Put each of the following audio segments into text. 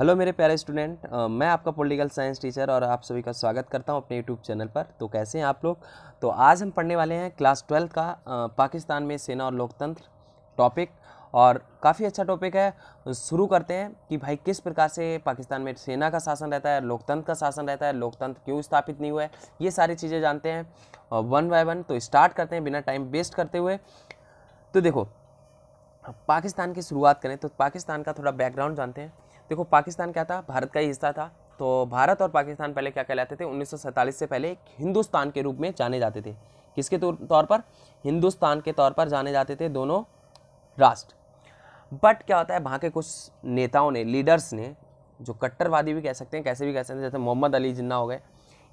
Hello मेरे प्यारे student, मैं आपका पॉलिटिकल साइंस टीचर और आप सभी का स्वागत करता हूं अपने यूट्यूब चैनल पर। तो कैसे हैं आप लोग। तो आज हम पढ़ने वाले हैं क्लास 12 का पाकिस्तान में सेना और लोकतंत्र टॉपिक। और काफ़ी अच्छा टॉपिक है। शुरू करते हैं कि भाई किस प्रकार से पाकिस्तान में सेना का शासन रहता है, लोकतंत्र का शासन रहता है, लोकतंत्र क्यों स्थापित नहीं हुआ है, ये सारी चीज़ें जानते हैं वन बाय वन। तो स्टार्ट करते हैं बिना टाइम वेस्ट करते हुए। तो देखो, पाकिस्तान की शुरुआत करें तो पाकिस्तान का थोड़ा बैकग्राउंड जानते हैं। देखो, पाकिस्तान क्या था, भारत का ही हिस्सा था। तो भारत और पाकिस्तान पहले क्या कहलाते थे, 1947 से पहले एक हिंदुस्तान के रूप में जाने जाते थे। किसके तौर पर? हिंदुस्तान के तौर पर जाने जाते थे दोनों राष्ट्र। बट क्या होता है, वहाँ के कुछ नेताओं ने, लीडर्स ने, जो कट्टरवादी भी कह सकते हैं, कैसे भी कह सकते हैं, जैसे मोहम्मद अली जिन्ना हो गए,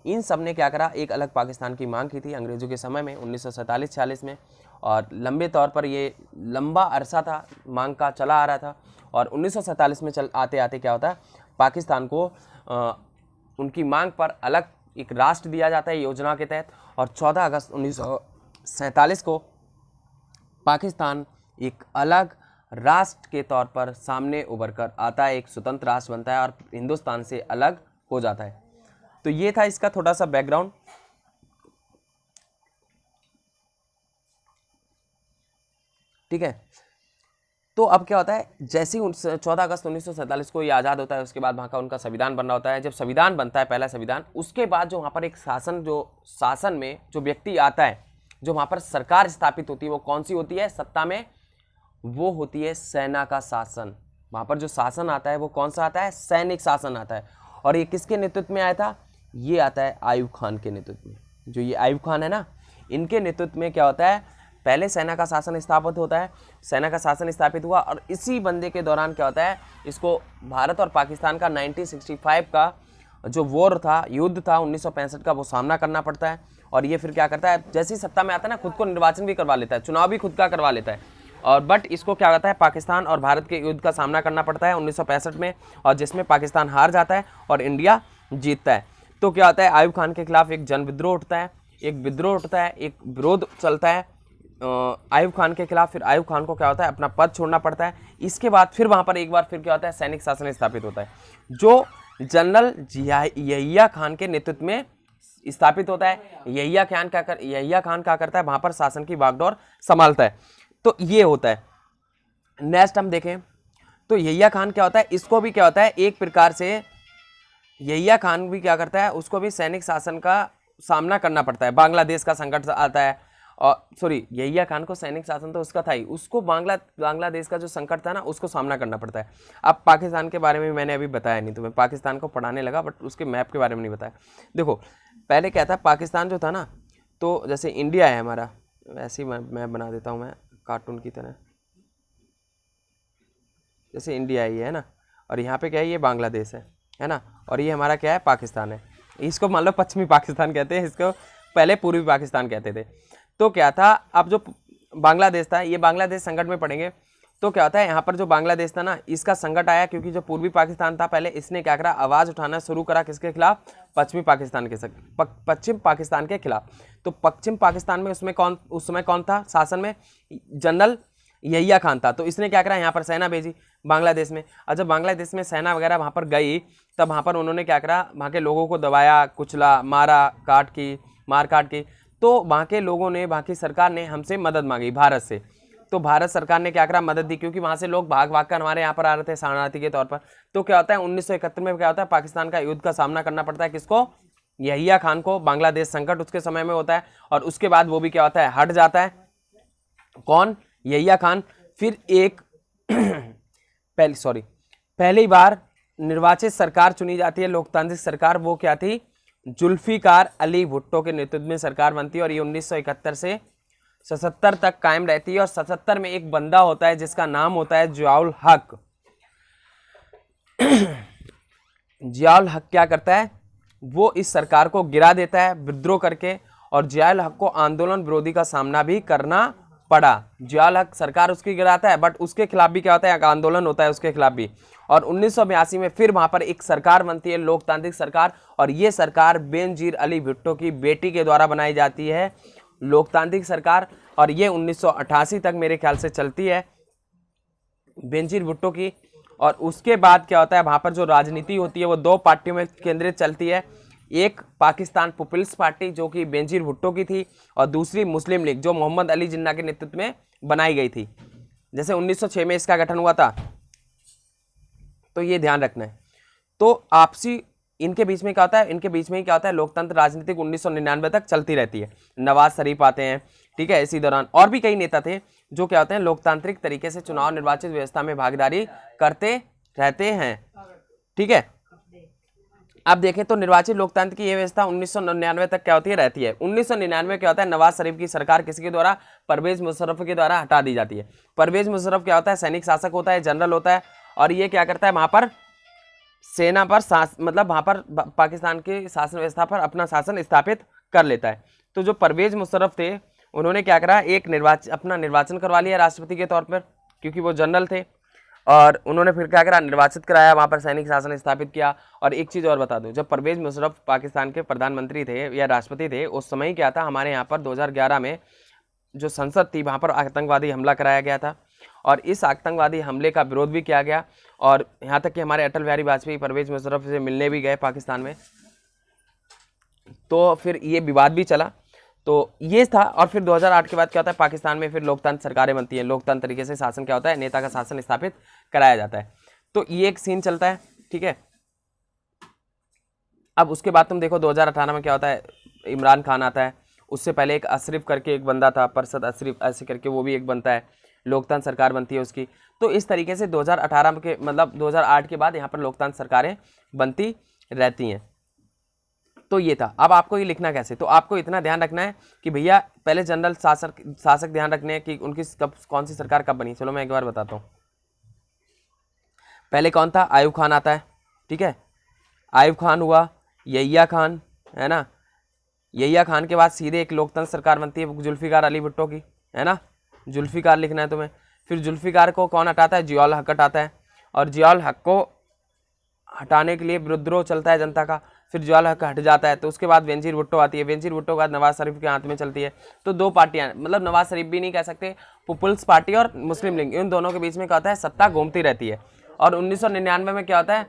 इन सब ने क्या करा, एक अलग पाकिस्तान की मांग की थी अंग्रेज़ों के समय में 1947-46 में। और लंबे तौर पर ये लंबा अरसा था मांग का चला आ रहा था। और 1947 में आते आते क्या होता है, पाकिस्तान को उनकी मांग पर अलग एक राष्ट्र दिया जाता है योजना के तहत। और 14 अगस्त 1947 को पाकिस्तान एक अलग राष्ट्र के तौर पर सामने उभर कर आता है, एक स्वतंत्र राष्ट्र बनता है और हिंदुस्तान से अलग हो जाता है। तो ये था इसका थोड़ा सा बैकग्राउंड। ठीक है। तो अब क्या होता है, जैसे ही 14 अगस्त 1947 को ये आज़ाद होता है, उसके बाद वहाँ का उनका संविधान बन रहा होता है। जब संविधान बनता है, पहला संविधान, उसके बाद जो वहाँ पर एक शासन में जो व्यक्ति आता है, जो वहाँ पर सरकार स्थापित होती है, वो कौन सी होती है सत्ता में? वो होती है सेना का शासन। वहाँ पर जो शासन आता है वो कौन सा आता है? सैनिक शासन आता है। और ये किसके नेतृत्व में आया था? ये आता है आयूब खान के नेतृत्व में। जो ये आयूब खान है ना, इनके नेतृत्व में क्या होता है, पहले सेना का शासन स्थापित होता है। सेना का शासन स्थापित हुआ और इसी बंदे के दौरान क्या होता है, इसको भारत और पाकिस्तान का 1965 का जो वॉर था, युद्ध था 1965 का, वो सामना करना पड़ता है। और ये फिर क्या करता है, जैसी सत्ता में आता है ना, खुद को निर्वाचन भी करवा लेता है, चुनाव भी खुद का करवा लेता है। और बट इसको क्या होता है, पाकिस्तान और भारत के युद्ध का सामना करना पड़ता है 1965 में, और जिसमें पाकिस्तान हार जाता है और इंडिया जीतता है। तो क्या होता है, आयूब खान के खिलाफ एक जन विद्रोह उठता है, एक विद्रोह उठता है, एक विरोध चलता है आयूब खान के खिलाफ। फिर आयूब खान को क्या होता है, अपना पद छोड़ना पड़ता है। इसके बाद फिर वहाँ पर एक बार फिर क्या होता है, सैनिक शासन स्थापित होता है, जो जनरल यहिया खान के नेतृत्व में स्थापित होता है। यहिया खान क्या करता है, वहाँ पर शासन की बागडोर संभालता है। तो ये होता है। नेक्स्ट हम देखें तो यहिया खान क्या होता है, इसको भी क्या होता है, एक प्रकार से यहिया खान भी क्या करता है, उसको भी सैनिक शासन का सामना करना पड़ता है। बांग्लादेश का संकट आता है, और सॉरी, यहिया खान को सैनिक शासन तो उसका था ही, उसको बांग्लादेश का जो संकट था ना, उसको सामना करना पड़ता है। अब पाकिस्तान के बारे में मैंने अभी बताया नहीं, तो मैं पाकिस्तान को पढ़ाने लगा बट उसके मैप के बारे में नहीं बताया। देखो, पहले क्या था, पाकिस्तान जो था ना, तो जैसे इंडिया है हमारा, वैसे ही मैं बना देता हूँ मैं कार्टून की तरह। जैसे इंडिया ही है ना, और यहाँ पे क्या है, ये बांग्लादेश है ना, और ये हमारा क्या है, पाकिस्तान है। इसको मान लो पश्चिमी पाकिस्तान कहते हैं, इसको पहले पूर्वी पाकिस्तान कहते थे। तो क्या था, अब जो बांग्लादेश था, ये बांग्लादेश संकट में पड़ेंगे। तो क्या होता है, यहाँ पर जो बांग्लादेश था ना, इसका संकट आया क्योंकि जो पूर्वी पाकिस्तान था पहले, इसने क्या करा, आवाज़ उठाना शुरू करा किसके खिलाफ? पश्चिम पाकिस्तान के खिलाफ। तो पश्चिम पाकिस्तान में उस समय कौन था शासन में? जनरल यहिया खान था। तो इसने क्या करा, यहाँ पर सेना भेजी बांग्लादेश में। और जब बांग्लादेश में सेना वगैरह वहाँ पर गई, तब वहाँ पर उन्होंने क्या करा, वहाँ के लोगों को दबाया, कुचला, मार काट की। तो वहाँ के लोगों ने, वहाँ की सरकार ने हमसे मदद मांगी, भारत से। तो भारत सरकार ने क्या करा, मदद दी, क्योंकि वहाँ से लोग भाग भाग कर हमारे यहाँ पर आ रहे थे शरणार्थी के तौर पर। तो क्या होता है, 1971 में क्या होता है, पाकिस्तान का युद्ध का सामना करना पड़ता है, किसको? यहिया खान को। बांग्लादेश संकट उसके समय में होता है, और उसके बाद वो भी क्या होता है, हट जाता है। कौन? यहिया खान। फिर एक पहली बार निर्वाचित सरकार चुनी जाती है, लोकतांत्रिक सरकार। वो क्या थी? जुल्फिकार अली भुट्टो के नेतृत्व में सरकार बनती है, और ये 1971 से 77 तक कायम रहती है। और 77 में एक बंदा होता है जिसका नाम होता है जियाउल हक। जियाउल हक क्या करता है, वो इस सरकार को गिरा देता है विद्रोह करके, और जियाउल हक को आंदोलन विरोधी का सामना भी करना पड़ा। जियाउल हक सरकार उसकी गिराता है, बट उसके खिलाफ भी क्या होता है, आंदोलन होता है उसके खिलाफ भी। और 1982 में फिर वहां पर एक सरकार बनती है, लोकतांत्रिक सरकार, और ये सरकार बेनजीर अली भुट्टो की बेटी के द्वारा बनाई जाती है, लोकतांत्रिक सरकार। और ये 1988 तक मेरे ख्याल से चलती है बेनजीर भुट्टो की। और उसके बाद क्या होता है, वहाँ पर जो राजनीति होती है वो दो पार्टियों में केंद्रित चलती है। एक पाकिस्तान पीपल्स पार्टी जो कि बेनजीर भुट्टो की थी, और दूसरी मुस्लिम लीग जो मोहम्मद अली जिन्ना के नेतृत्व में बनाई गई थी। जैसे 1906 में इसका गठन हुआ था, तो ये ध्यान रखना है। तो आपसी इनके बीच में क्या होता है, इनके बीच में ही क्या होता है, लोकतंत्र राजनीतिक 1999 तक चलती रहती है। नवाज शरीफ आते हैं, ठीक है। इसी दौरान और भी कई नेता थे जो क्या होते हैं, लोकतांत्रिक तरीके से चुनाव निर्वाचित व्यवस्था में भागीदारी करते रहते हैं, ठीक है। अब देखें तो निर्वाचित लोकतंत्र की यह व्यवस्था 1999 तक क्या होती है, रहती है। 1999 क्या होता है, नवाज शरीफ की सरकार किसी के द्वारा, परवेज मुशर्रफ के द्वारा हटा दी जाती है। परवेज मुशर्रफ क्या होता है, सैनिक शासक होता है, जनरल होता है, और ये क्या करता है, वहां पर सेना पर मतलब वहां पर पाकिस्तान की शासन व्यवस्था पर अपना शासन स्थापित कर लेता है। तो जो परवेज मुशर्रफ थे उन्होंने क्या करा, एक अपना निर्वाचन करवा लिया राष्ट्रपति के तौर पर, क्योंकि वो जनरल थे, और उन्होंने फिर क्या करा, निर्वाचित कराया, वहाँ पर सैनिक शासन स्थापित किया। और एक चीज़ और बता दूं, जब परवेज मुशर्रफ पाकिस्तान के प्रधानमंत्री थे या राष्ट्रपति थे, उस समय क्या था, हमारे यहाँ पर 2011 में जो संसद थी वहाँ पर आतंकवादी हमला कराया गया था, और इस आतंकवादी हमले का विरोध भी किया गया। और यहाँ तक कि हमारे अटल बिहारी वाजपेयी परवेज मुशर्रफ से मिलने भी गए पाकिस्तान में, तो फिर ये विवाद भी चला। तो ये था। और फिर 2008 के बाद क्या होता है, पाकिस्तान में फिर लोकतंत्र सरकारें बनती हैं, लोकतंत्र तरीके से शासन क्या होता है, नेता का शासन स्थापित कराया जाता है। तो ये एक सीन चलता है, ठीक है। अब उसके बाद तुम देखो 2018 में क्या होता है, इमरान खान आता है। उससे पहले एक अशरफ करके एक बंदा था, परसद अशरफ ऐसे करके, वो भी एक बनता है, लोकतंत्र सरकार बनती है उसकी। तो इस तरीके से 2018 के मतलब 2008 के बाद यहाँ पर लोकतंत्र सरकारें बनती रहती हैं। तो ये था। अब आपको ये लिखना कैसे, तो आपको इतना ध्यान रखना है कि भैया पहले जनरल शासक ध्यान रखने हैं कि उनकी कौन सी सरकार कब बनी। चलो मैं एक बार बताता हूँ। पहले कौन था, आयूब खान आता है, ठीक है। आयूब खान हुआ, यहिया खान, है ना। यहिया खान के बाद सीधे एक लोकतंत्र सरकार बनती है जुल्फिकार अली भुट्टो की, है ना। जुल्फिकार लिखना है तुम्हें। फिर जुल्फिकार को कौन हटाता है, जियाउल हक हटाता है, और जियाउल हक को हटाने के लिए विद्रोह चलता है जनता का। फिर जियाउल हक हट जाता है, तो उसके बाद बेनजीर भुट्टो आती है। बेनजीर भुट्टो के बाद नवाज शरीफ के हाथ में चलती है। तो दो पार्टियां, मतलब नवाज शरीफ भी नहीं कह सकते, पीपल्स पार्टी और मुस्लिम लीग, इन दोनों के बीच में क्या होता है, सत्ता घूमती रहती है। और 1999 में क्या होता है,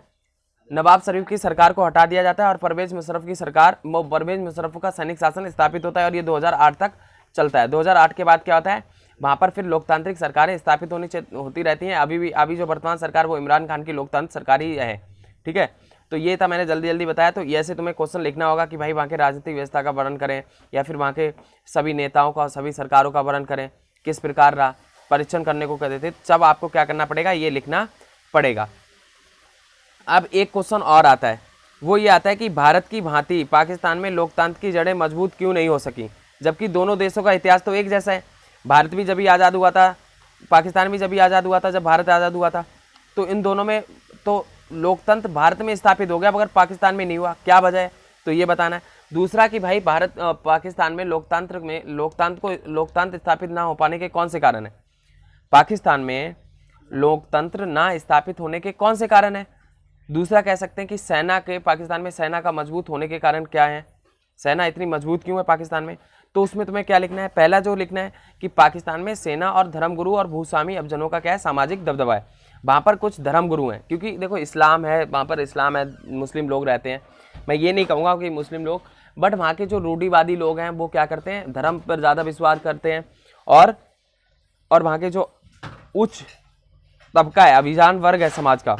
नवाब शरीफ की सरकार को हटा दिया जाता है और परवेज मुशर्रफ की सरकार, परवेज मुशर्रफ का सैनिक शासन स्थापित होता है, और ये 2008 तक चलता है। 2008 के बाद क्या होता है, वहाँ पर फिर लोकतांत्रिक सरकारें स्थापित होती रहती हैं। अभी जो वर्तमान सरकार वो इमरान खान की लोकतंत्र सरकार ही है, ठीक है। तो ये था, मैंने जल्दी जल्दी बताया। तो ऐसे तुम्हें क्वेश्चन लिखना होगा कि भाई वहाँ के राजनीतिक व्यवस्था का वर्णन करें, या फिर वहाँ के सभी नेताओं का, सभी सरकारों का वर्णन करें, किस प्रकार रहा, परीक्षण करने को कहते थे। सब आपको क्या करना पड़ेगा, ये लिखना पड़ेगा। अब एक क्वेश्चन और आता है, वो ये आता है कि भारत की भांति पाकिस्तान में लोकतंत्र की जड़ें मजबूत क्यों नहीं हो सकी, जबकि दोनों देशों का इतिहास तो एक जैसा है। भारत भी जब भी आज़ाद हुआ था, पाकिस्तान भी जब भी आज़ाद हुआ था, जब भारत आज़ाद हुआ था, तो इन दोनों में तो लोकतंत्र भारत में स्थापित हो गया मगर पाकिस्तान में नहीं हुआ, क्या वजह है, तो ये बताना है। दूसरा कि भाई पाकिस्तान में लोकतंत्र स्थापित ना हो पाने के कौन से कारण है, पाकिस्तान में लोकतंत्र ना स्थापित होने के कौन से कारण है। दूसरा कह सकते हैं कि पाकिस्तान में सेना का मजबूत होने के कारण क्या है, सेना इतनी मजबूत क्यों है पाकिस्तान में। तो उसमें तुम्हें क्या लिखना है, पहला जो लिखना है कि पाकिस्तान में सेना और धर्मगुरु और भूस्वामी अफजनों का क्या है, सामाजिक दबदबा है। वहाँ पर कुछ धर्मगुरु हैं, क्योंकि देखो इस्लाम है, वहाँ पर इस्लाम है, मुस्लिम लोग रहते हैं। मैं ये नहीं कहूँगा कि मुस्लिम लोग, बट वहाँ के जो रूढ़िवादी लोग हैं वो क्या करते हैं, धर्म पर ज़्यादा विश्वास करते हैं। और वहाँ के जो उच्च तबका है, अभिजान वर्ग है समाज का,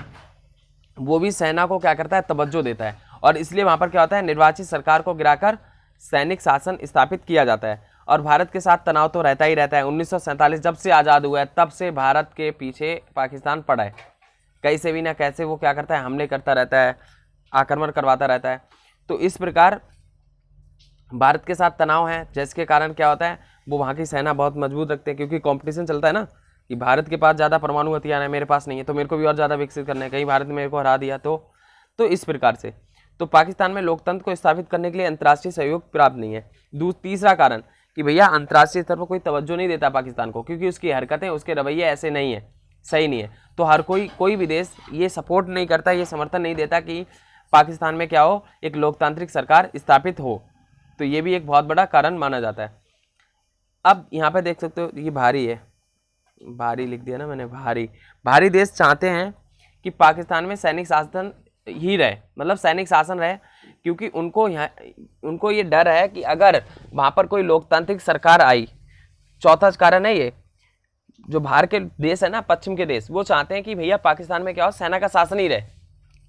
वो भी सेना को क्या करता है, तवज्जो देता है। और इसलिए वहाँ पर क्या होता है, निर्वाचित सरकार को गिराकर सैनिक शासन स्थापित किया जाता है। और भारत के साथ तनाव तो रहता ही रहता है। 1947 जब से आज़ाद हुआ है तब से भारत के पीछे पाकिस्तान पड़ा है, कैसे भी ना कैसे वो क्या करता है, हमले करता रहता है, आक्रमण करवाता रहता है। तो इस प्रकार भारत के साथ तनाव है, जिसके कारण क्या होता है, वो वहाँ की सेना बहुत मजबूत रखते हैं, क्योंकि कंपटीशन चलता है ना कि भारत के पास ज़्यादा परमाणु हथियार है, मेरे पास नहीं है, तो मेरे को भी और ज़्यादा विकसित करना है, कहीं भारत ने मेरे को हरा दिया तो इस प्रकार से तो पाकिस्तान में लोकतंत्र को स्थापित करने के लिए अंतर्राष्ट्रीय सहयोग प्राप्त नहीं है। तीसरा कारण कि भैया अंतर्राष्ट्रीय स्तर पर कोई तवज्जो नहीं देता पाकिस्तान को, क्योंकि उसकी हरकतें, उसके रवैये ऐसे नहीं है, सही नहीं है। तो हर कोई भी देश ये सपोर्ट नहीं करता, ये समर्थन नहीं देता कि पाकिस्तान में क्या हो, एक लोकतांत्रिक सरकार स्थापित हो। तो ये भी एक बहुत बड़ा कारण माना जाता है। अब यहाँ पे देख सकते हो, ये भारी है, भारी लिख दिया ना मैंने, भारी देश चाहते हैं कि पाकिस्तान में सैनिक शासन ही रहे, मतलब सैनिक शासन रहे, क्योंकि उनको ये डर है कि अगर वहाँ पर कोई लोकतांत्रिक सरकार आई, चौथा कारण है ये, जो बाहर के देश है ना, पश्चिम के देश, वो चाहते हैं कि भैया पाकिस्तान में क्या हो, सेना का शासन ही रहे।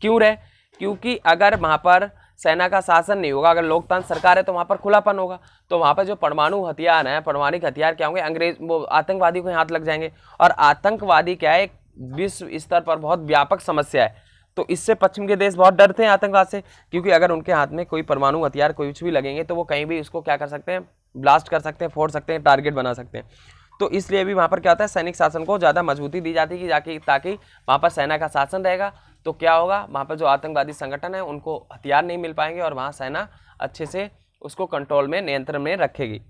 क्यों रहे? क्योंकि अगर वहाँ पर सेना का शासन नहीं होगा, अगर लोकतांत्रिक सरकार है तो वहाँ पर खुलापन होगा, तो वहाँ पर जो परमाणु हथियार हैं, परमाणु हथियार क्या होंगे, अंग्रेज वो आतंकवादी को हाथ लग जाएंगे। और आतंकवादी क्या है, विश्व स्तर पर बहुत व्यापक समस्या है, तो इससे पश्चिम के देश बहुत डरते हैं आतंकवाद से, क्योंकि अगर उनके हाथ में कोई परमाणु हथियार कुछ भी लगेंगे तो वो कहीं भी उसको क्या कर सकते हैं, ब्लास्ट कर सकते हैं, फोड़ सकते हैं, टारगेट बना सकते हैं। तो इसलिए भी वहाँ पर क्या होता है, सैनिक शासन को ज़्यादा मजबूती दी जाती है कि ताकि वहाँ पर सेना का शासन रहेगा, तो क्या होगा, वहाँ पर जो आतंकवादी संगठन है उनको हथियार नहीं मिल पाएंगे और वहाँ सेना अच्छे से उसको कंट्रोल में, नियंत्रण में रखेगी।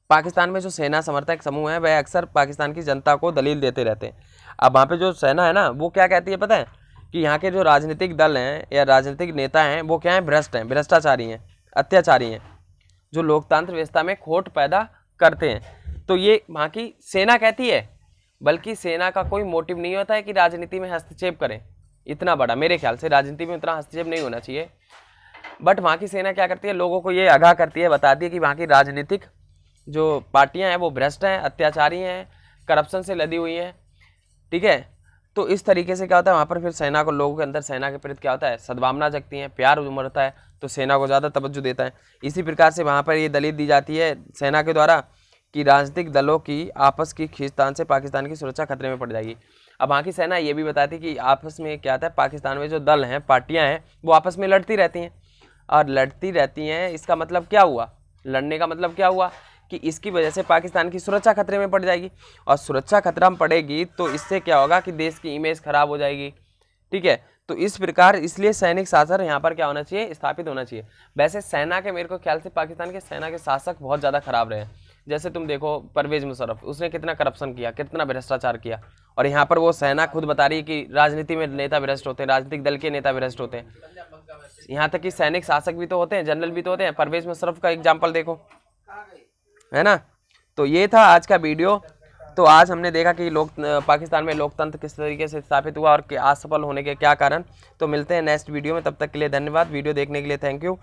पाकिस्तान में जो सेना समर्थक समूह है वह अक्सर पाकिस्तान की जनता को दलील देते रहते हैं। अब वहाँ पे जो सेना है ना, वो क्या कहती है पता है, कि यहाँ के जो राजनीतिक दल हैं या राजनीतिक नेता हैं वो क्या हैं, भ्रष्ट हैं, भ्रष्टाचारी हैं, अत्याचारी हैं, जो लोकतांत्रिक व्यवस्था में खोट पैदा करते हैं। तो ये वहाँ की सेना कहती है, बल्कि सेना का कोई मोटिव नहीं होता है कि राजनीति में हस्तक्षेप करें, इतना बड़ा मेरे ख्याल से राजनीति में उतना हस्तक्षेप नहीं होना चाहिए। बट वहाँ की सेना क्या करती है, लोगों को ये आगाह करती है, बताती है कि वहाँ की राजनीतिक जो पार्टियां हैं वो भ्रष्ट हैं, अत्याचारी हैं, करप्शन से लदी हुई हैं, ठीक है। तो इस तरीके से क्या होता है, वहाँ पर फिर सेना को, लोगों के अंदर सेना के प्रति क्या होता है, सद्भावना जगती है, प्यार उमड़ता है, तो सेना को ज़्यादा तवज्जो देता है। इसी प्रकार से वहाँ पर ये दलील दी जाती है सेना के द्वारा कि राजनीतिक दलों की आपस की खींचतान से पाकिस्तान की सुरक्षा खतरे में पड़ जाएगी। अब वहाँ की सेना ये भी बताती है कि आपस में क्या होता है, पाकिस्तान में जो दल हैं, पार्टियाँ हैं, वो आपस में लड़ती रहती हैं, और लड़ती रहती हैं, इसका मतलब क्या हुआ, लड़ने का मतलब क्या हुआ कि इसकी वजह से पाकिस्तान की सुरक्षा खतरे में पड़ जाएगी, और सुरक्षा खतरा में पड़ेगी तो इससे क्या होगा कि देश की इमेज खराब हो जाएगी, ठीक है। तो इस प्रकार इसलिए सैनिक शासन यहाँ पर क्या होना चाहिए, स्थापित होना चाहिए। वैसे सेना के, मेरे को ख्याल से पाकिस्तान के सेना के शासक बहुत ज़्यादा खराब रहे। जैसे तुम देखो परवेज मुशर्रफ, उसने कितना करप्शन किया, कितना भ्रष्टाचार किया, और यहाँ पर वो सेना खुद बता रही है कि राजनीति में नेता भ्रष्ट होते हैं, राजनीतिक दल के नेता भ्रष्ट होते हैं, यहाँ तक कि सैनिक शासक भी तो होते हैं, जनरल भी तो होते हैं। परवेज मुशर्रफ का एग्जाम्पल देखो, है ना। तो ये था आज का वीडियो। तो आज हमने देखा कि पाकिस्तान में लोकतंत्र किस तरीके से स्थापित हुआ और असफल होने के क्या कारण। तो मिलते हैं नेक्स्ट वीडियो में, तब तक के लिए धन्यवाद। वीडियो देखने के लिए थैंक यू।